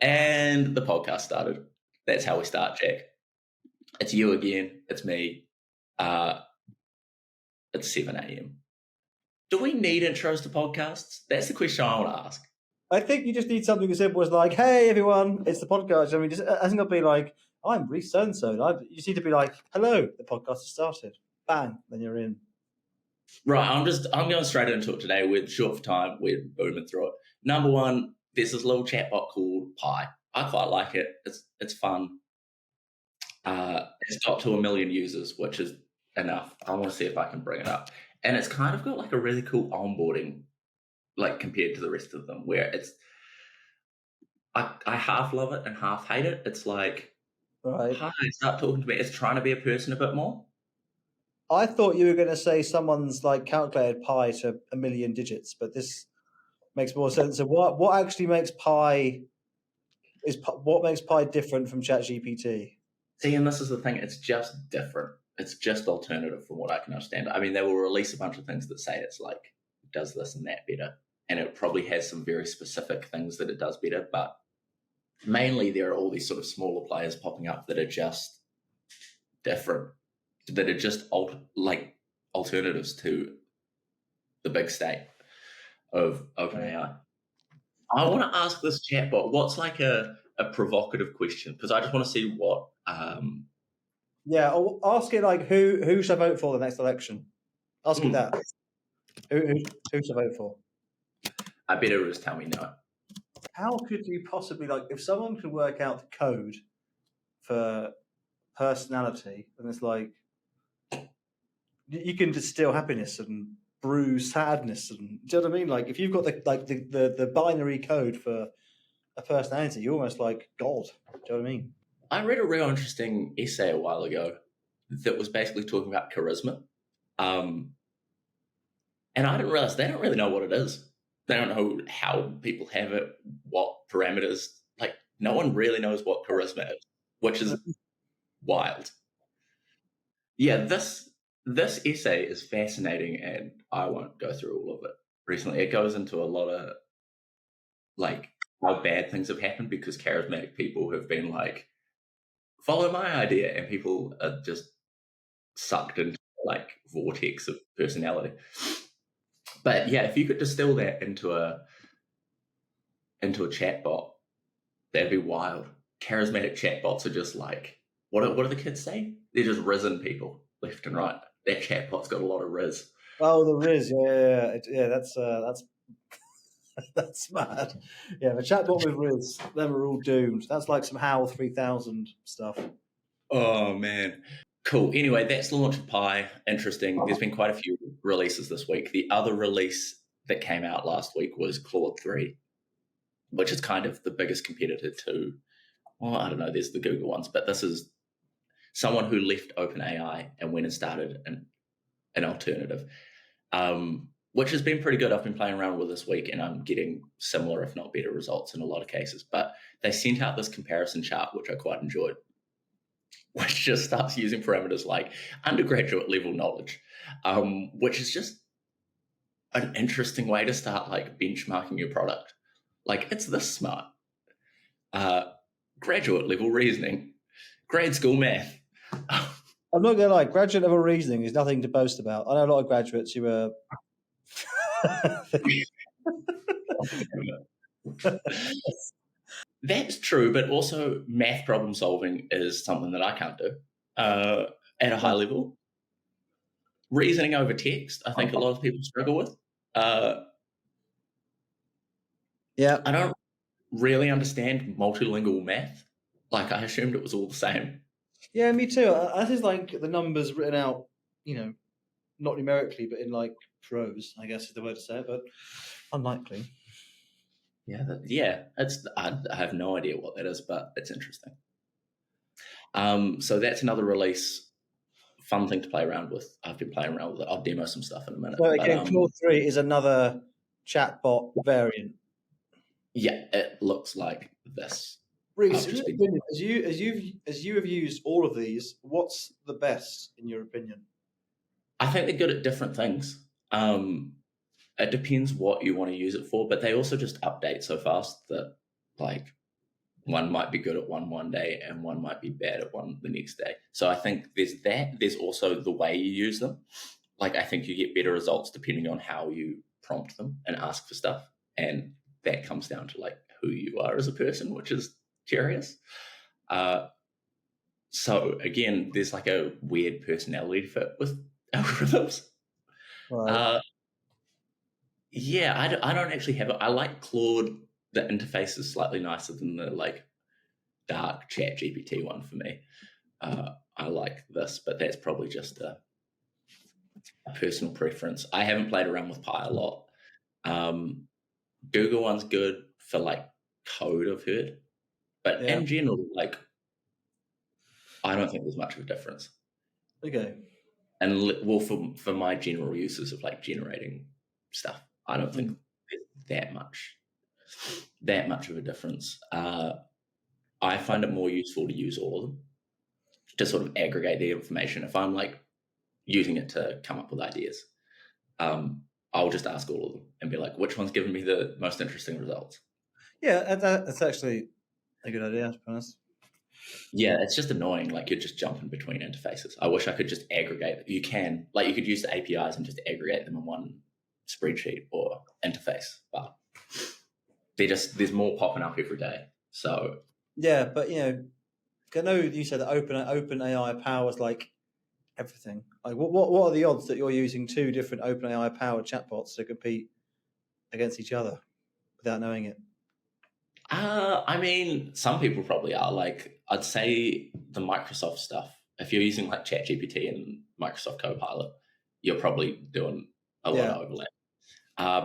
And the podcast started. That's how we start, Jack. It's you again. It's me. It's 7 a.m. Do we need intros to podcasts? That's the question I want to ask. I think you just need something as simple as like, "Hey everyone, it's the podcast." I mean, it hasn't got to be like, "I'm Rhys so and so." You just need to be like, "Hello, the podcast has started." Bang, then you're in. Right, I'm going straight into it today. We're short for time. We're booming through it. Number one, there's this little chatbot called Pi. I quite like it. It's fun. It's got to 1 million users, which is enough. I want to see if I can bring it up. And it's kind of got like a really cool onboarding, like compared to the rest of them, where it's I half love it and half hate it. It's like, Right. hi, start talking to me. It's trying to be a person a bit more. I thought you were going to say someone's like calculated pi to 1 million digits, but this makes more sense. So what actually makes pi different from ChatGPT? See, and this is the thing. It's just different. It's just alternative from what I can understand. I mean, they will release a bunch of things that say it's like, does this and that better. And it probably has some very specific things that it does better. But mainly there are all these sort of smaller players popping up that are just different, that are just alternatives to the big state of OpenAI. I want to ask this chatbot, what's like a provocative question? Because I just want to see what... Yeah, I'll ask it like, who should I vote for the next election? Ask it that. Who should I vote for? I bet it will just tell me no. How could you possibly, like, if someone could work out the code for personality, and it's like, you can distill happiness and brew sadness, and do you know what I mean? Like, if you've got the binary code for a personality, you're almost like God. Do you know what I mean? I read a real interesting essay a while ago that was basically talking about charisma. And I didn't realize they don't really know what it is. They don't know how people have it, what parameters. Like, no one really knows what charisma is, which is wild. Yeah, this essay is fascinating, and I won't go through all of it recently. It goes into a lot of, like, how bad things have happened because charismatic people have been like, follow my idea, and people are just sucked into like vortex of personality. But yeah, if you could distill that into a chatbot, that'd be wild. Charismatic chatbots are just like, what do the kids say? They're just risen people left and right. That chatbot's got a lot of Rhys. Oh, the Rhys, yeah. That's mad. Yeah, the chatbot with Rhys, them are all doomed. That's like some HAL 3000 stuff. Oh man. Cool. Anyway, that's the launch of Pi. Interesting. There's been quite a few releases this week. The other release that came out last week was Claude 3, which is kind of the biggest competitor to, well, I don't know, there's the Google ones, but this is someone who left OpenAI and went and started an alternative, which has been pretty good. I've been playing around with this week, and I'm getting similar, if not better, results in a lot of cases. But they sent out this comparison chart, which I quite enjoyed, which just starts using parameters like undergraduate level knowledge, which is just an interesting way to start like benchmarking your product. Like, it's this smart. Graduate level reasoning, grade school math. I'm not going to lie, graduate level reasoning is nothing to boast about. I know a lot of graduates who are... That's true, but also math problem solving is something that I can't do at a high level. Reasoning over text, I think a lot of people struggle with. Yeah, I don't really understand multilingual math. Like, I assumed it was all the same. Yeah, me too. I just like the numbers written out, not numerically, but in like prose, I guess is the word to say it, but unlikely. Yeah, I have no idea what that is, but it's interesting. So that's another release, fun thing to play around with. I've been playing around with it. I'll demo some stuff in a minute. So again, Claude 3 is another chatbot variant. Yeah, it looks like this. Rhys, as you have used all of these, what's the best in your opinion? I think they're good at different things. It depends what you want to use it for, but they also just update so fast that, like, One might be good at one day and one might be bad at one the next day. So I think there's that. There's also the way you use them. Like, I think you get better results depending on how you prompt them and ask for stuff. And that comes down to like who you are as a person, which is curious. So again, there's like a weird personality fit with algorithms. Right. Yeah, I don't actually have it. I like Claude. The interface is slightly nicer than the like dark chat GPT one for me. I like this, but that's probably just a personal preference. I haven't played around with Pi a lot. Google one's good for like code, I've heard, but Yeah. in general, like I don't think there's much of a difference. Okay. And well, for my general uses of like generating stuff, I don't think there's that much of a difference. I find it more useful to use all of them to sort of aggregate the information. If I'm like using it to come up with ideas, I'll just ask all of them and be like, which one's giving me the most interesting results? Yeah, that's actually a good idea, to be honest. Yeah, it's just annoying. Like, you're just jumping between interfaces. I wish I could just aggregate. You can, like, you could use the APIs and just aggregate them in one spreadsheet or interface, but there's more popping up every day. So yeah, but I know you said that open AI powers like everything. Like, what are the odds that you're using two different open AI powered chatbots to compete against each other without knowing it? I mean, some people probably are. Like, I'd say the Microsoft stuff, if you're using like ChatGPT and Microsoft Copilot, you're probably doing a lot of overlap.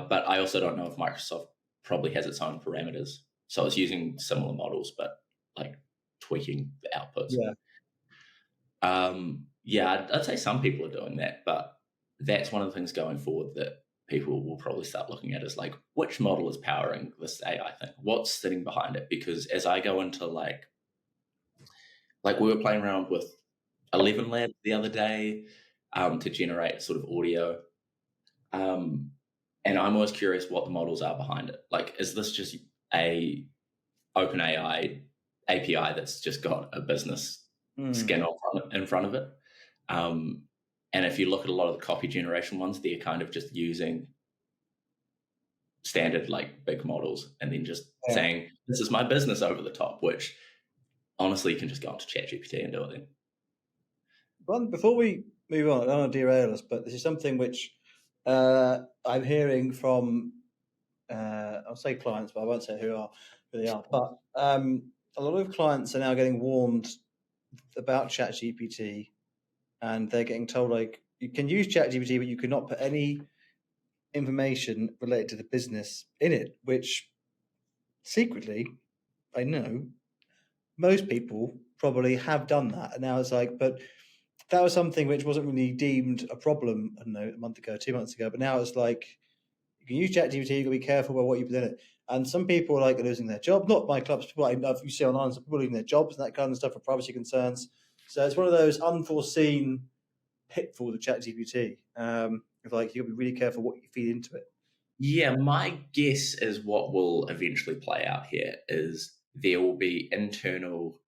But I also don't know if Microsoft probably has its own parameters. So it's using similar models, but like tweaking the outputs. Yeah, I'd say some people are doing that, but that's one of the things going forward that people will probably start looking at is like, which model is powering this AI thing? What's sitting behind it? Because as I go into like we were playing around with 11 Lab the other day to generate sort of audio. And I'm always curious what the models are behind it. Like, is this just a OpenAI API that's just got a business skin in front of it? And if you look at a lot of the copy generation ones, they're kind of just using standard like big models and then just saying, this is my business over the top, which honestly you can just go onto ChatGPT and do it then. Well, before we move on, I don't want to derail us, but this is something which I'm hearing from, I'll say clients, but I won't say who they are. But a lot of clients are now getting warned about ChatGPT, and they're getting told like you can use ChatGPT, but you cannot put any information related to the business in it. Which secretly, I know most people probably have done that, and now it's like, but that was something which wasn't really deemed a problem, I don't know, a month ago, 2 months ago, but now it's like you can use ChatGPT, you've got to be careful about what you put in it. And some people are like losing their job, not my clubs, people like you see online, some people losing their jobs and that kind of stuff for privacy concerns. So it's one of those unforeseen pitfalls of ChatGPT. Like you've got to be really careful what you feed into it. Yeah, my guess is what will eventually play out here is there will be internal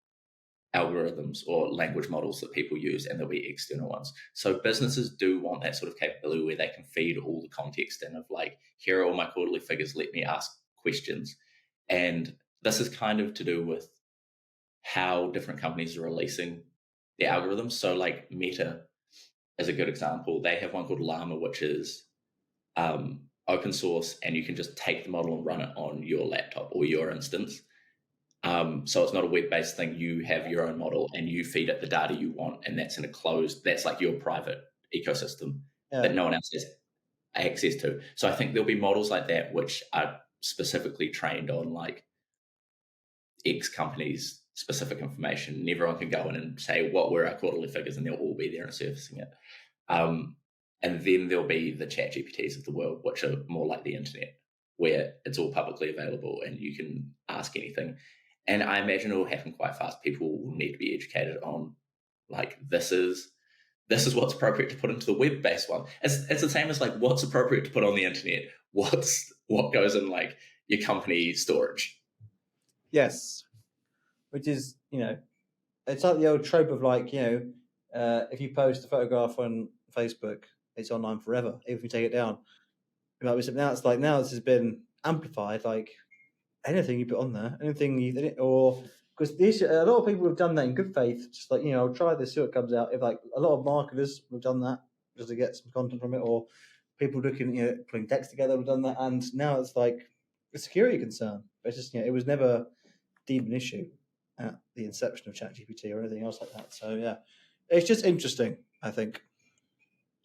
algorithms or language models that people use, and there'll be external ones. So businesses do want that sort of capability where they can feed all the context in of like, here are all my quarterly figures, let me ask questions. And this is kind of to do with how different companies are releasing their algorithms. So like Meta is a good example. They have one called Llama, which is open source, and you can just take the model and run it on your laptop or your instance. So it's not a web-based thing. You have your own model and you feed it the data you want, and that's in a closed, that's like your private ecosystem that no one else has access to. So I think there'll be models like that which are specifically trained on like X company's specific information, and everyone can go in and say what were our quarterly figures, and they'll all be there and surfacing it. And then there'll be the chat GPTs of the world, which are more like the internet, where it's all publicly available and you can ask anything. And I imagine it will happen quite fast. People will need to be educated on like this is what's appropriate to put into the web-based one. It's the same as like what's appropriate to put on the internet. What goes in like your company storage. Yes. which is, it's like the old trope of like, if you post a photograph on Facebook, it's online forever, even if you take it down. Now this has been amplified. Like anything you put on there, or because a lot of people have done that in good faith, just like I'll try this, see what comes out. If like a lot of marketers have done that just to get some content from it, or people looking, putting decks together have done that, and now it's like a security concern. But it's just it was never deemed an issue at the inception of ChatGPT or anything else like that. So yeah, it's just interesting, I think.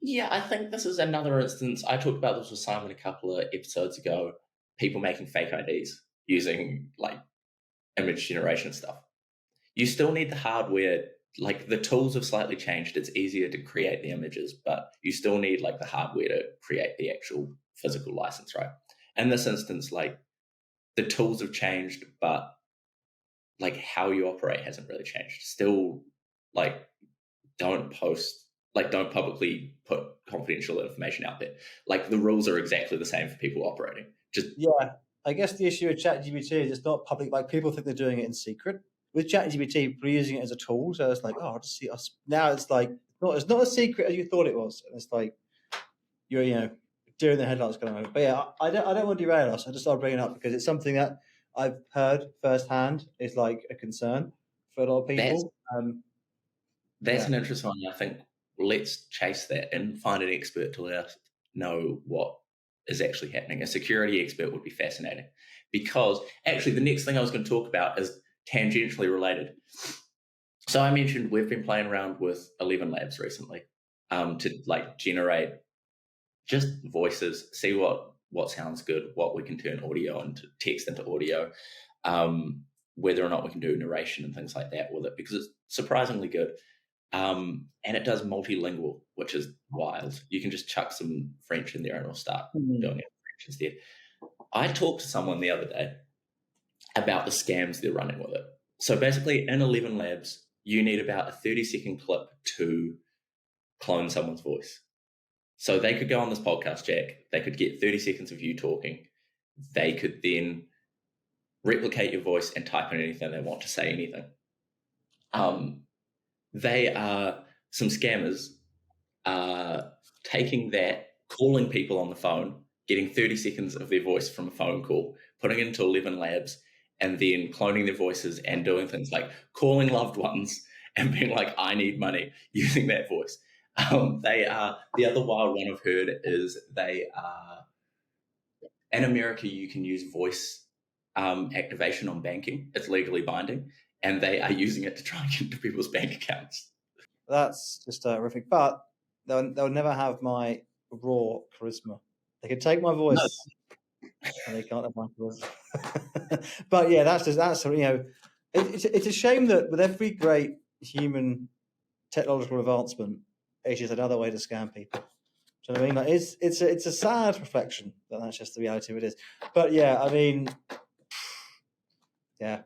Yeah, I think this is another instance. I talked about this with Simon a couple of episodes ago. People making fake IDs using like image generation stuff. You still need the hardware. Like the tools have slightly changed. It's easier to create the images, but you still need like the hardware to create the actual physical license, right? In this instance, like the tools have changed, but like how you operate hasn't really changed. Still, like don't publicly put confidential information out there. Like the rules are exactly the same for people operating. I guess the issue with ChatGPT is it's not public. Like people think they're doing it in secret. With ChatGPT, we're using it as a tool, so it's like, oh, I'll just see us. Now it's like, it's not as secret as you thought it was, and it's like you're deer in the headlights going on. But yeah, I don't want to derail us. I just started bringing it up because it's something that I've heard firsthand is like a concern for a lot of people. That's an interesting one. I think let's chase that and find an expert to let us know what is actually happening. A security expert would be fascinating, because actually the next thing I was going to talk about is tangentially related. So I mentioned we've been playing around with 11 Labs recently to like generate just voices, see what sounds good, what we can turn audio into text into audio, whether or not we can do narration and things like that with it, because it's surprisingly good. And it does multilingual, which is wild. You can just chuck some French in there and it'll start doing it in French instead. I talked to someone the other day about the scams they're running with it. So basically in 11 Labs, you need about a 30-second clip to clone someone's voice. So they could go on this podcast, Jack. They could get 30 seconds of you talking. They could then replicate your voice and type in anything they want to say anything. They are some scammers taking that, calling people on the phone, getting 30 seconds of their voice from a phone call, putting it into 11 Labs, and then cloning their voices and doing things like calling loved ones and being like, I need money, using that voice. They are, the other wild one I've heard is they are, in America, you can use voice activation on banking. It's legally binding, and they are using it to try and get into people's bank accounts. That's just horrific. But they'll never have my raw charisma. They can take my voice, and they can't have my charisma. But yeah, that's it's a shame that with every great human technological advancement, it's just another way to scam people. Do you know what I mean? Like it's a sad reflection that that's just the reality of it is. But yeah, I mean, yeah.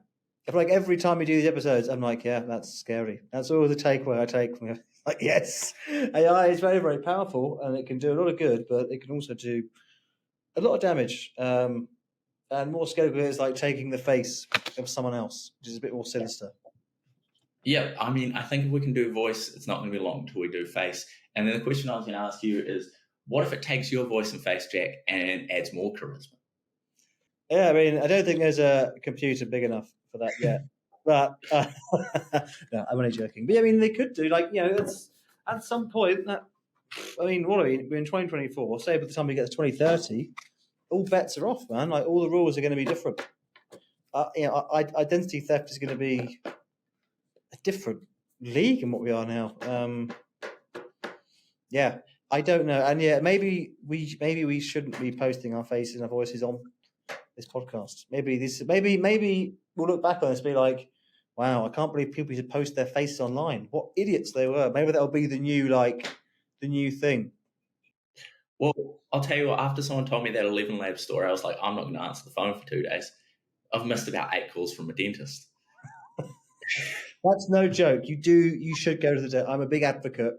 I feel like every time we do these episodes, I'm like, yeah, that's scary. That's all the takeaway I take from it. Like, yes, AI is very, very powerful and it can do a lot of good, but it can also do a lot of damage. And more scary is like taking the face of someone else, which is a bit more sinister. Yeah, I mean, I think if we can do voice, it's not going to be long until we do face. And then the question I was going to ask you is, what if it takes your voice and face, Jack, and adds more charisma? Yeah, I mean, I don't think there's a computer big enough for that yet. But no, I'm only joking. But yeah, I mean, they could do it's at some point that. I mean, what are we? We're in 2024. Say by the time we get to 2030, all bets are off, man. Like all the rules are going to be different. Identity theft is going to be a different league in what we are now. Yeah, I don't know, and yeah, maybe we shouldn't be posting our faces and our voices on this podcast. Maybe we'll look back on this and be like, wow, I can't believe people should post their faces online. What idiots they were. Maybe that'll be the new thing. Well, I'll tell you what, after someone told me that 11 Labs story, I was like, I'm not going to answer the phone for 2 days. I've missed about 8 calls from a dentist. That's no joke. You should go to the dentist. I'm a big advocate of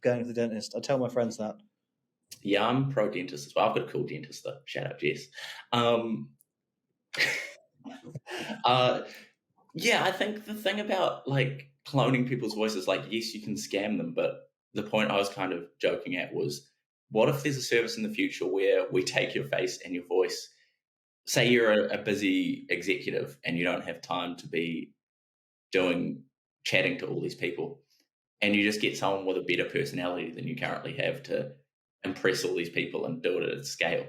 going to the dentist. I tell my friends that. Yeah, I'm pro dentist as well. I've got a cool dentist though. Shout out, Jess. Yeah, I think the thing about like cloning people's voices, like, yes, you can scam them, but the point I was kind of joking at was, what if there's a service in the future where we take your face and your voice? Say you're a busy executive and you don't have time to be doing chatting to all these people, and you just get someone with a better personality than you currently have to impress all these people and do it at scale.